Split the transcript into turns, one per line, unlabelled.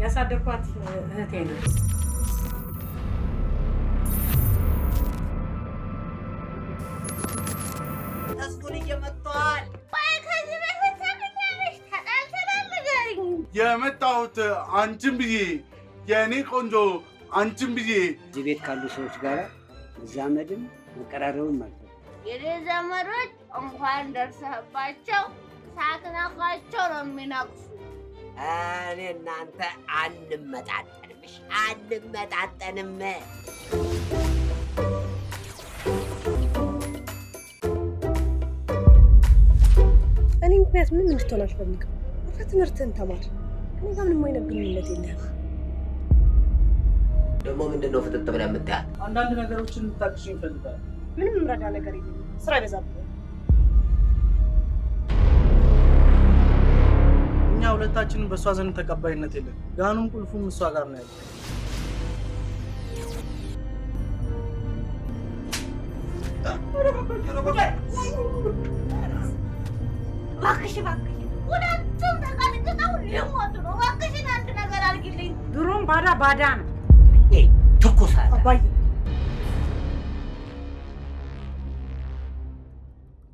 ያሳደኳት እህቴ ነው።
ተስኩን እየመጣል
የመጣሁት አንቺን ብዬ የእኔ ቆንጆ አንቺን ብዬ
እዚህ ቤት ካሉ ሰዎች ጋር ዘመድም መቀራረብም ማለት ነው።
የኔ ዘመዶች እንኳን ደርሰህባቸው ሳትነካቸው ነው የሚነቅሱ።
እኔ እናንተ አንመጣጠንምሽ አንመጣጠንም።
እኔ ምክንያት ምንም እንድትሆን አልፈልግም። ትምህርትህን ተማር። እኔ ጋር ምንም አይነት ግንኙነት የለህም።
ደግሞ ምንድነው ፍጥጥ ብለህ የምታያት?
አንዳንድ ነገሮችን እንድታግሽ ይፈልጋል።
ምንም ምረዳ ነገር የለም። ስራ ይበዛብህ።
እኛ ሁለታችንም በእሷ ዘንድ ተቀባይነት የለም። ጋኑም ቁልፉም እሷ ጋር ነው ያለው።
እባክሽ ሁለቱም ተቀጥቅጠው ሊሞቱ ነው። እባክሽን አንድ ነገር አድርጊልኝ።
ድሮም ባዳ ነው።
ትኩሳት
አባዬ